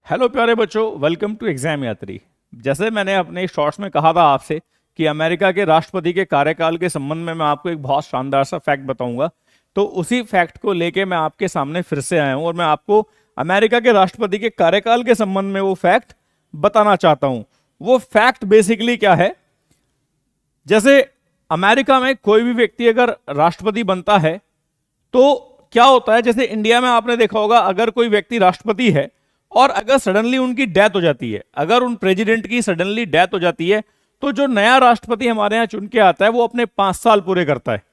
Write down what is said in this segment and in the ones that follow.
Hello प्यारे बच्चों, welcome to exam यात्री। जैसे मैंने अपने शॉर्ट्स में कहा था आपसे कि अमेरिका के राष्ट्रपति के कार्यकाल के संबंध में मैं आपको एक बहुत शानदार सा फैक्ट बताऊंगा, तो उसी फैक्ट को लेके मैं आपके सामने फिर से आया हूं और मैं आपको अमेरिका के राष्ट्रपति के कार्यकाल के संबंध में वो फैक्ट बताना चाहता हूं। वो फैक्ट बेसिकली क्या है, जैसे अमेरिका में कोई भी व्यक्ति अगर राष्ट्रपति बनता है तो क्या होता है, जैसे इंडिया में आपने देखा होगा, अगर कोई व्यक्ति राष्ट्रपति है और अगर सडनली उनकी डेथ हो जाती है, अगर उन प्रेसिडेंट की सडनली डेथ हो जाती है, तो जो नया राष्ट्रपति हमारे यहाँ चुन के आता है वो अपने 5 साल पूरे करता है।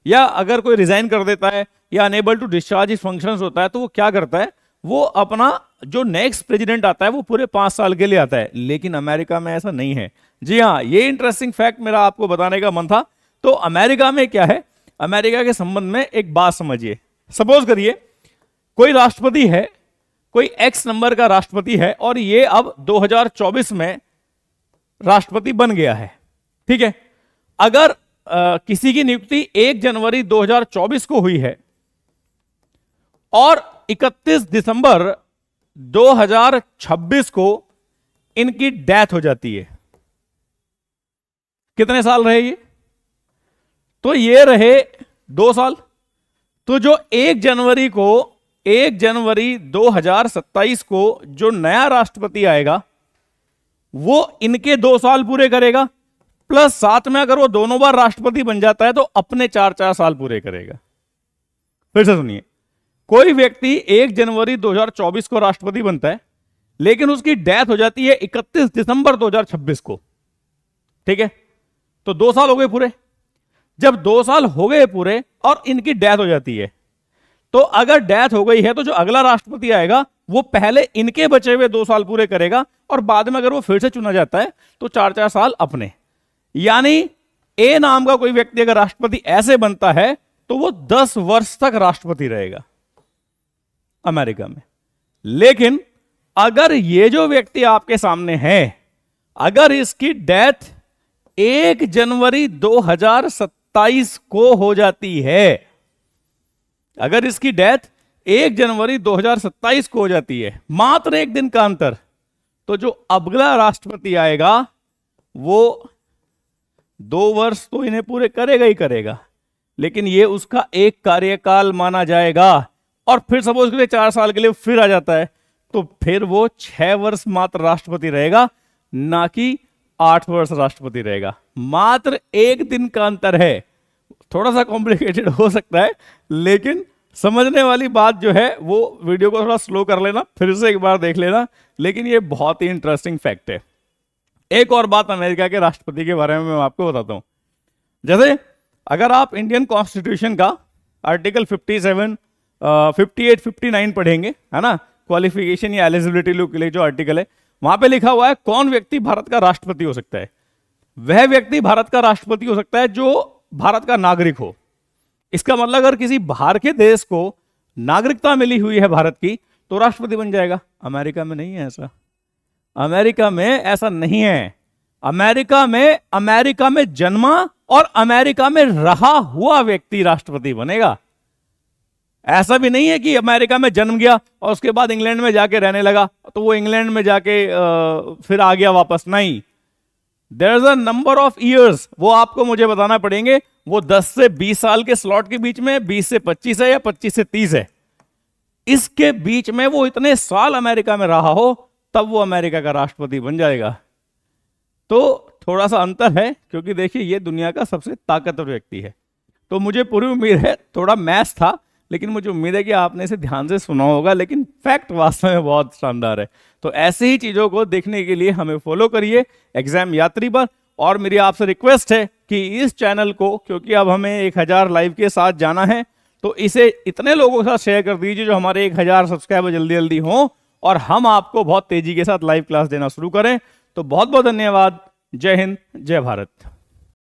या अगर कोई रिजाइन कर देता है या unable to discharge his functions होता है, तो वो क्या करता है, वो अपना जो नेक्स्ट प्रेसिडेंट आता है वो पूरे 5 साल के लिए आता है। लेकिन अमेरिका में ऐसा नहीं है। जी हाँ, ये इंटरेस्टिंग फैक्ट मेरा आपको बताने का मन था। तो अमेरिका में क्या है, अमेरिका के संबंध में एक बात समझिए। सपोज करिए कोई राष्ट्रपति है, कोई एक्स नंबर का राष्ट्रपति है और ये अब 2024 में राष्ट्रपति बन गया है, ठीक है। अगर किसी की नियुक्ति 1 जनवरी 2024 को हुई है और 31 दिसंबर 2026 को इनकी डेथ हो जाती है, कितने साल रहे ये? तो ये रहे 2 साल। तो जो 1 जनवरी 2027 को जो नया राष्ट्रपति आएगा वो इनके 2 साल पूरे करेगा, प्लस साथ में अगर वो दोनों बार राष्ट्रपति बन जाता है तो अपने 4-4 साल पूरे करेगा। फिर से सुनिए, कोई व्यक्ति 1 जनवरी 2024 को राष्ट्रपति बनता है लेकिन उसकी डेथ हो जाती है 31 दिसंबर 2026 को, ठीक है। तो 2 साल हो गए पूरे। जब 2 साल हो गए पूरे और इनकी डेथ हो जाती है, तो अगर डेथ हो गई है तो जो अगला राष्ट्रपति आएगा वो पहले इनके बचे हुए 2 साल पूरे करेगा और बाद में अगर वो फिर से चुना जाता है तो 4-4 साल अपने। यानी ए नाम का कोई व्यक्ति अगर राष्ट्रपति ऐसे बनता है तो वो 10 वर्ष तक राष्ट्रपति रहेगा अमेरिका में। लेकिन अगर ये जो व्यक्ति आपके सामने है, अगर इसकी डेथ 1 जनवरी 2027 को हो जाती है, अगर इसकी डेथ 1 जनवरी 2027 को हो जाती है, मात्र 1 दिन का अंतर, तो जो अगला राष्ट्रपति आएगा वो 2 वर्ष तो इन्हें पूरे करेगा ही करेगा, लेकिन ये उसका एक कार्यकाल माना जाएगा। और फिर सपोज करिए 4 साल के लिए फिर आ जाता है, तो फिर वो 6 वर्ष मात्र राष्ट्रपति रहेगा, ना कि 8 वर्ष राष्ट्रपति रहेगा। मात्र 1 दिन का अंतर है। थोड़ा सा कॉम्प्लिकेटेड हो सकता है, लेकिन समझने वाली बात जो है वो वीडियो को थोड़ा स्लो कर लेना, फिर से एक बार देख लेना, लेकिन ये बहुत ही इंटरेस्टिंग फैक्ट है। एक और बात अमेरिका के राष्ट्रपति के बारे में मैं आपको बताता हूं। जैसे अगर आप इंडियन कॉन्स्टिट्यूशन का आर्टिकल 57, 58, 59 पढ़ेंगे, है ना, क्वालिफिकेशन या एलिजिबिलिटी के लिए जो आर्टिकल है, वहां पे लिखा हुआ है कौन व्यक्ति भारत का राष्ट्रपति हो सकता है। वह व्यक्ति भारत का राष्ट्रपति हो सकता है जो भारत का नागरिक हो। इसका मतलब अगर किसी बाहर के देश को नागरिकता मिली हुई है भारत की तो राष्ट्रपति बन जाएगा। अमेरिका में नहीं है ऐसा। अमेरिका में ऐसा नहीं है। अमेरिका में जन्मा और अमेरिका में रहा हुआ व्यक्ति राष्ट्रपति बनेगा। ऐसा भी नहीं है कि अमेरिका में जन्म गया और उसके बाद इंग्लैंड में जाके रहने लगा तो वो इंग्लैंड में जाके फिर आ गया वापस। नहीं, there is a number of years, वो आपको मुझे बताना पड़ेंगे। वो 10 से 20 साल के स्लॉट के बीच में 20 से 25 है या 25 से 30 है, इसके बीच में वो इतने साल अमेरिका में रहा हो तब वो अमेरिका का राष्ट्रपति बन जाएगा। तो थोड़ा सा अंतर है, क्योंकि देखिए ये दुनिया का सबसे ताकतवर व्यक्ति है। तो मुझे पूरी उम्मीद है, थोड़ा मैथ्स था लेकिन मुझे उम्मीद है कि आपने इसे ध्यान से सुना होगा, लेकिन फैक्ट वास्तव में बहुत शानदार है। तो ऐसे ही चीजों को देखने के लिए हमें फॉलो करिए एग्जाम यात्री पर। और मेरी आपसे रिक्वेस्ट है कि इस चैनल को, क्योंकि अब हमें 1000 लाइव के साथ जाना है, तो इसे इतने लोगों के साथ शेयर कर दीजिए जो हमारे 1000 सब्सक्राइबर जल्दी जल्दी हों और हम आपको बहुत तेजी के साथ लाइव क्लास देना शुरू करें। तो बहुत बहुत धन्यवाद। जय हिंद, जय भारत।